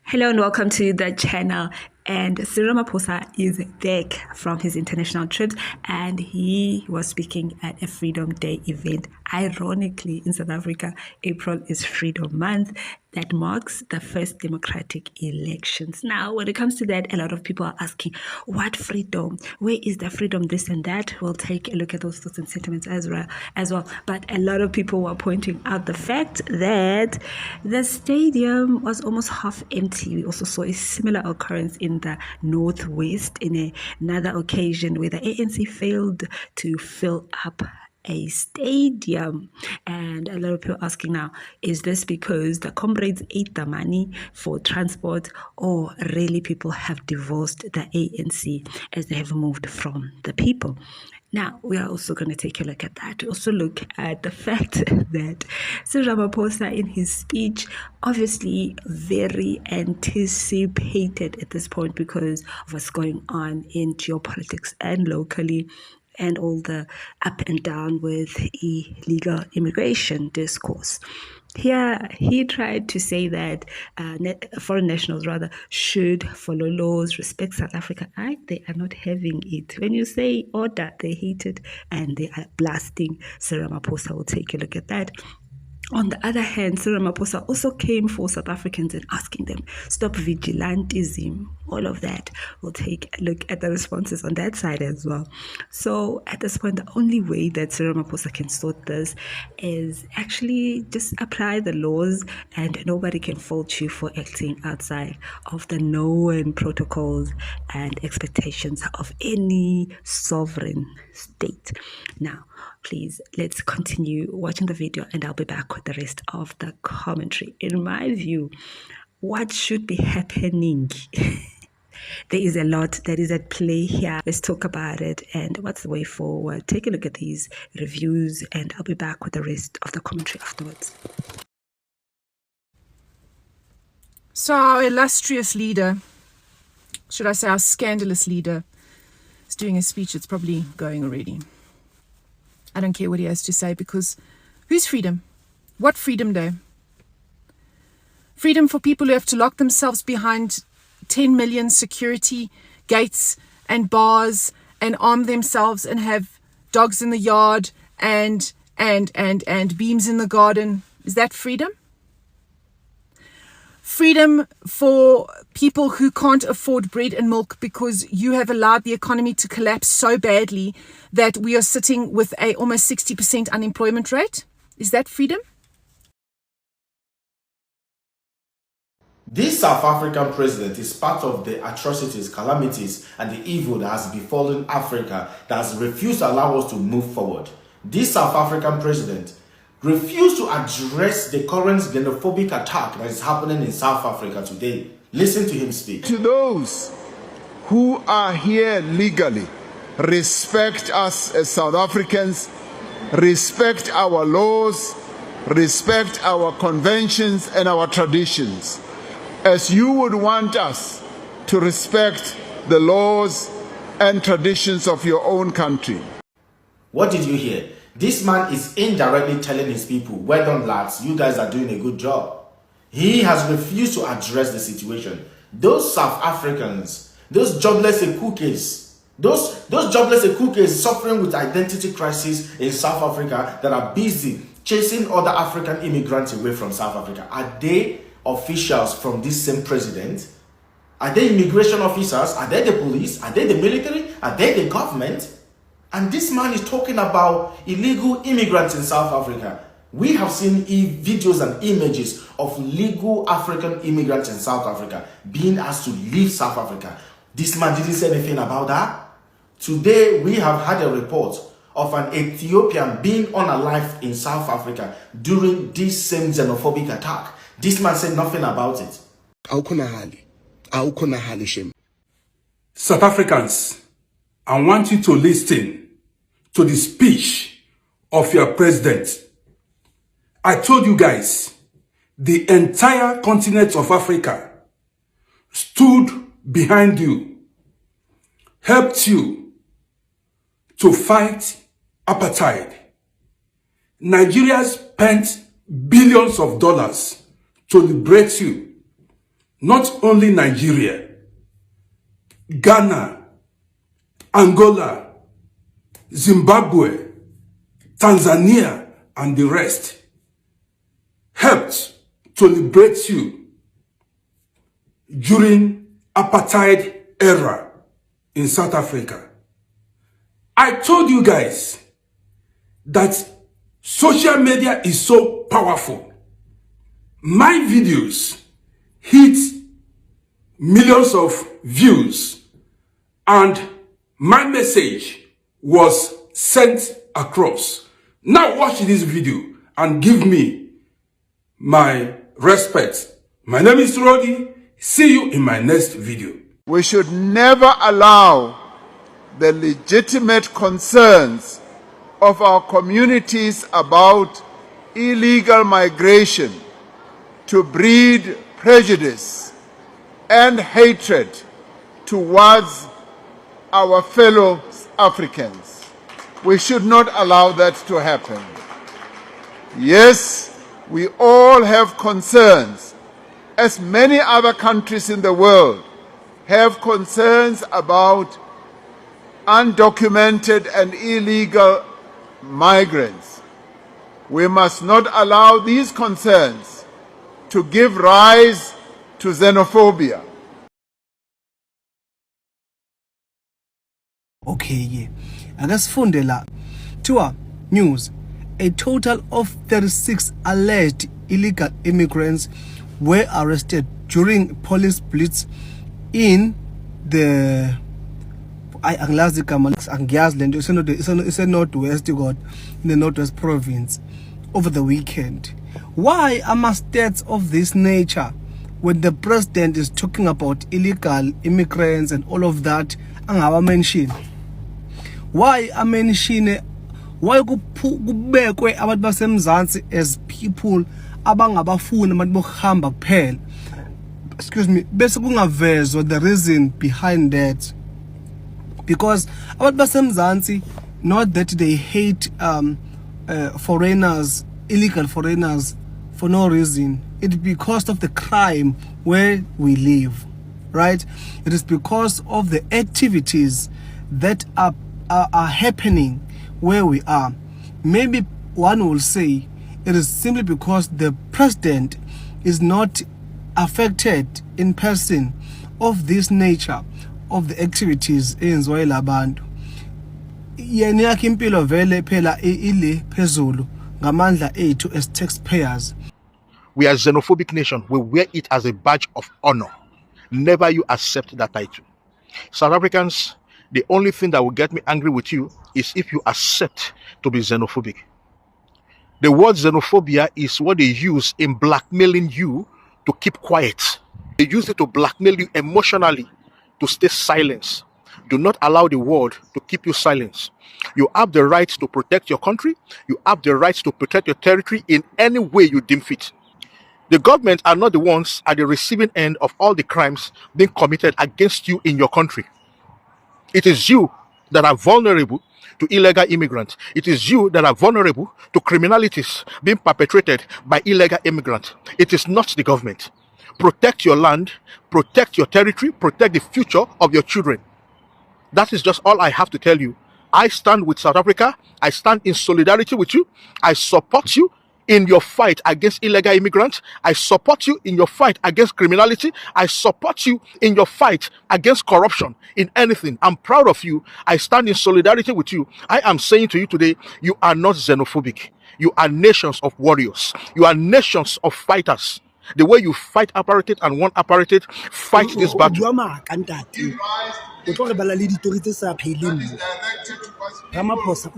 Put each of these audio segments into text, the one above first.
Hello and welcome to the channel. And Ramaphosa is back from his international trips, and he was speaking at a Freedom Day event. Ironically, in South Africa, April is Freedom Month. That marks the first democratic elections. Now, when it comes to that, a lot of people are asking, what freedom? Where is the freedom? This and that. We'll take a look at those thoughts and sentiments as well. But a lot of people were pointing out the fact that the stadium was almost half empty. We also saw a similar occurrence in the Northwest in another occasion where the ANC failed to fill up a stadium. And a lot of people asking now, is this because the comrades ate the money for transport, or really people have divorced the ANC as they have moved from the people? Now, we are also going to take a look at that. We also look at the fact that Ramaphosa, in his speech, obviously very anticipated at this point because of what's going on in geopolitics and locally, and all the up and down with illegal immigration discourse. Here, he tried to say that foreign nationals should follow laws, respect South Africa. They are not having it. When you say order, they hate it and they are blasting Ramaphosa. We'll take a look at that. On the other hand, Ramaphosa also came for South Africans and asking them, stop vigilantism, all of that. We'll take a look at the responses on that side as well. So at this point, the only way that Ramaphosa can sort this is actually just apply the laws, and nobody can fault you for acting outside of the known protocols and expectations of any sovereign state. Now, please, let's continue watching the video and I'll be back with the rest of the commentary. In my view, what should be happening? There is a lot that is at play here. Let's talk about it and what's the way forward. Take a look at these reviews and I'll be back with the rest of the commentary afterwards. So our illustrious leader, should I say our scandalous leader, is doing a speech. It's probably going already. I don't care what he has to say, because whose freedom? What freedom though? Freedom for people who have to lock themselves behind 10 million security gates and bars and arm themselves and have dogs in the yard and beams in the garden. Is that freedom? Freedom for people who can't afford bread and milk because you have allowed the economy to collapse so badly that we are sitting with a almost 60% unemployment rate? Is that freedom? This South African president is part of the atrocities, calamities, and the evil that has befallen Africa that has refused to allow us to move forward. This South African president refused to address the current xenophobic attack that is happening in South Africa today. Listen to him speak. To those who are here legally, respect us as South Africans, respect our laws, respect our conventions and our traditions, as you would want us to respect the laws and traditions of your own country. What did you hear? This man is indirectly telling his people, well done lads, you guys are doing a good job. He has refused to address the situation. Those South Africans, those jobless cookies, those jobless cookies suffering with identity crisis in South Africa that are busy chasing other African immigrants away from South Africa. Are they officials from this same president? Are they immigration officers? Are they the police? Are they the military? Are they the government? And this man is talking about illegal immigrants in South Africa. We have seen videos and images of legal African immigrants in South Africa being asked to leave South Africa. This man didn't say anything about that. Today, we have had a report of an Ethiopian being unalived in South Africa during this same xenophobic attack. This man said nothing about it. South Africans, I want you to listen to the speech of your president. I told you guys, the entire continent of Africa stood behind you, helped you to fight apartheid. Nigeria spent billions of dollars to liberate you. not only Nigeria, Ghana, Angola, Zimbabwe, Tanzania, and the rest helped to liberate you during apartheid era in South Africa. I told you guys that social media is so powerful. My videos hit millions of views and my message was sent across. Now watch this video and give me my respect. My name is Rodi. See you in my next video. We should never allow the legitimate concerns of our communities about illegal migration to breed prejudice and hatred towards our fellow Africans. We should not allow that to happen. Yes, we all have concerns, as many other countries in the world have concerns about undocumented and illegal migrants. We must not allow these concerns to give rise to xenophobia. Okay, akasifunde la kuthiwa news, a total of 36 alleged illegal immigrants were arrested during police blitz in the Northwest God, in the Northwest province over the weekend. Why are stats of this nature when the president is talking about illegal immigrants and all of that angaba mention? Why I mention why kubekwe abantu basemzansi as people abangabafuni abantu bokuhamba kuphela, excuse me, bese kungavezwa the reason behind that? Because abantu basemzansi, not that they hate foreigners, illegal foreigners for no reason. It's because of the crime where we live, right? It is because of the activities that are happening where we are. Maybe one will say it is simply because the president is not affected in person of this nature of the activities eyenziwa ilabantu. Yena yakhe impilo vele phela ile phezulu ngamandla ethu as taxpayers. We are a xenophobic nation. We wear it as a badge of honor. Never you accept that title. South Africans, the only thing that will get me angry with you is if you accept to be xenophobic. The word xenophobia is what they use in blackmailing you to keep quiet. They use it to blackmail you emotionally to stay silent. Do not allow the world to keep you silent. You have the right to protect your country. You have the right to protect your territory in any way you deem fit. The government are not the ones at the receiving end of all the crimes being committed against you in your country. It is you that are vulnerable to illegal immigrants. It is you that are vulnerable to criminalities being perpetrated by illegal immigrants. It is not the government. Protect your land, protect your territory, protect the future of your children. That is just all I have to tell you. I stand with South Africa. I stand in solidarity with you. I support you in your fight against illegal immigrants. I support you in your fight against criminality. I support you in your fight against corruption, in anything. I'm proud of you. I stand in solidarity with you. I am saying to you today, you are not xenophobic. You are nations of warriors. You are nations of fighters. The way you fight apparated and one apparated, fight this battle. Ramaphosa,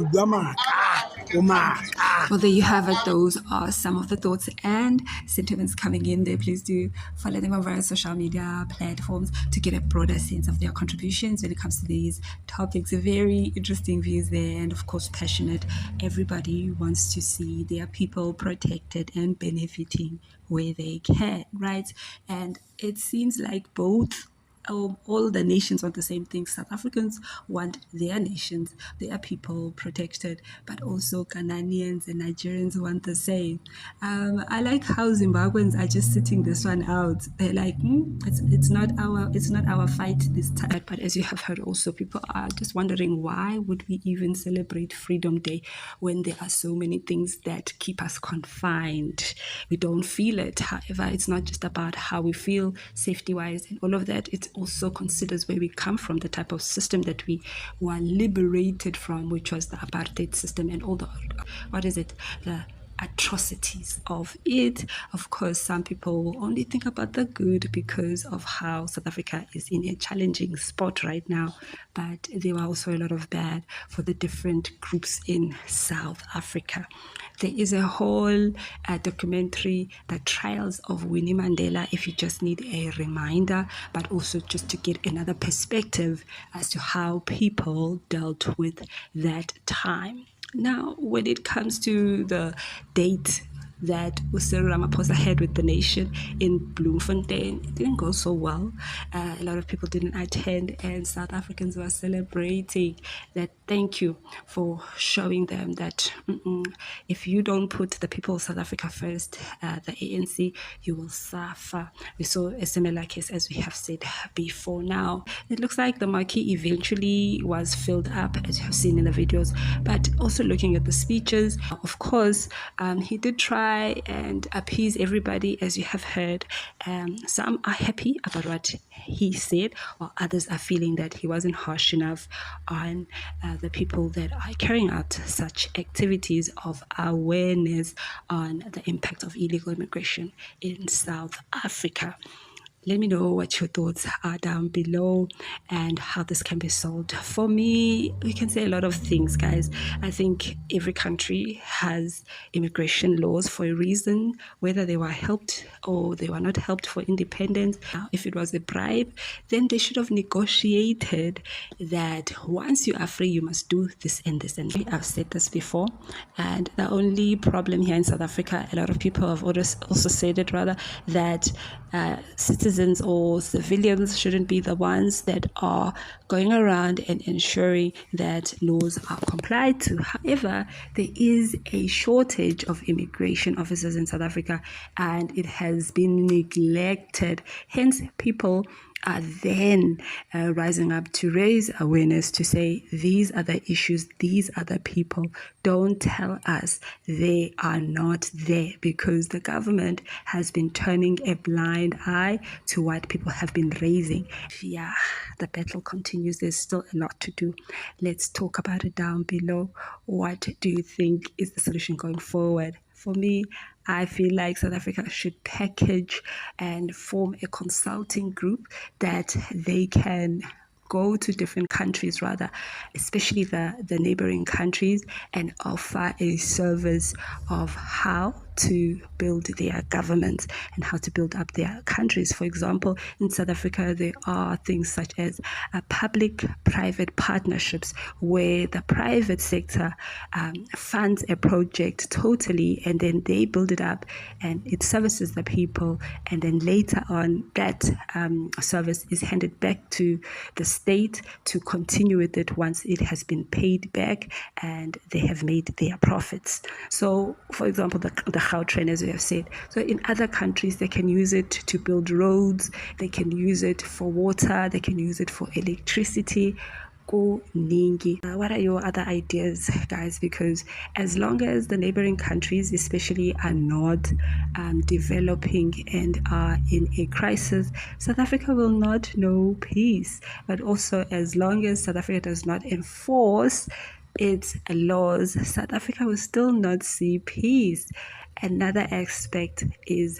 well, there you have it. Those are some of the thoughts and sentiments coming in there. Please do follow them over our social media platforms to get a broader sense of their contributions when it comes to these topics. Very interesting views there, and of course passionate. Everybody wants to see their people protected and benefiting where they can, right? And it seems like both all the nations want the same thing. South Africans want their nations, their people protected, but also Ghanaians and Nigerians want the same. I like how Zimbabweans are just sitting this one out. They're like, it's not our fight this time. But as you have heard, also people are just wondering, why would we even celebrate Freedom Day when there are so many things that keep us confined? We don't feel it. However, it's not just about how we feel safety-wise and all of that. It also considers where we come from, the type of system that we were liberated from, which was the apartheid system and all the, the atrocities of it. Of course, some people will only think about the good because of how South Africa is in a challenging spot right now, but there were also a lot of bad for the different groups in South Africa. There is a whole documentary, The Trials of Winnie Mandela, if you just need a reminder, but also just to get another perspective as to how people dealt with that time. Now, when it comes to the date that Cyril Ramaphosa had with the nation in Bloemfontein, it didn't go so well. A lot of people didn't attend, and South Africans were celebrating that. Thank you for showing them that if you don't put the people of South Africa first, the ANC, you will suffer. We saw a similar case, as we have said before. Now, it looks like the marquee eventually was filled up, as you have seen in the videos, but also looking at the speeches, of course, he did try and appease everybody, as you have heard. Some are happy about what he said, while others are feeling that he wasn't harsh enough on the people that are carrying out such activities of awareness on the impact of illegal immigration in South Africa. Let me know what your thoughts are down below and how this can be solved. For me, we can say a lot of things, guys. I think every country has immigration laws for a reason, whether they were helped or they were not helped for independence. Now, if it was a bribe, then they should have negotiated that once you are free, you must do this and this. And I've said this before. And the only problem here in South Africa, a lot of people have also said it rather, that citizens or civilians shouldn't be the ones that are going around and ensuring that laws are complied to. However, there is a shortage of immigration officers in South Africa, and it has been neglected. Hence, people are then rising up to raise awareness to say, these are the issues, these are the people. Don't tell us they are not there, because the government has been turning a blind eye to what people have been raising. Yeah, the battle continues. There's still a lot to do. Let's talk about it down below. What do you think is the solution going forward? For me, I feel like South Africa should package and form a consulting group that they can go to different countries, rather, especially the neighboring countries, and offer a service of how to build their governments and how to build up their countries. For example, in South Africa, there are things such as public-private partnerships, where the private sector funds a project totally, and then they build it up and it services the people, and then later on that service is handed back to the state to continue with it once it has been paid back and they have made their profits. So, for example, the Gautrain, as we have said. So in other countries, they can use it to build roads, they can use it for water, they can use it for electricity. What are your other ideas, guys? Because as long as the neighboring countries especially are not developing and are in a crisis, South Africa will not know peace. But also, as long as South Africa does not enforce its laws, South Africa will still not see peace. Another aspect is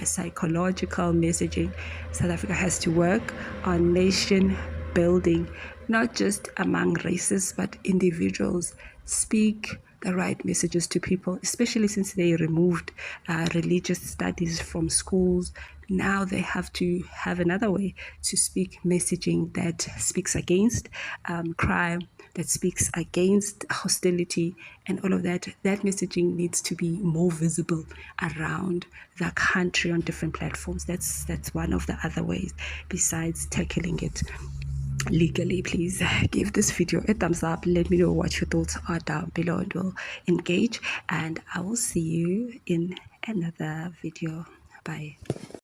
psychological messaging. South Africa has to work on nation building, not just among races, but individuals. Speak the right messages to people, especially since they removed religious studies from schools. now they have to have another way to speak messaging that speaks against crime, that speaks against hostility and all of that. That messaging needs to be more visible around the country on different platforms. That's one of the other ways besides tackling it legally. Please give this video a thumbs up. Let me know what your thoughts are down below, and we'll engage, and I will see you in another video. Bye.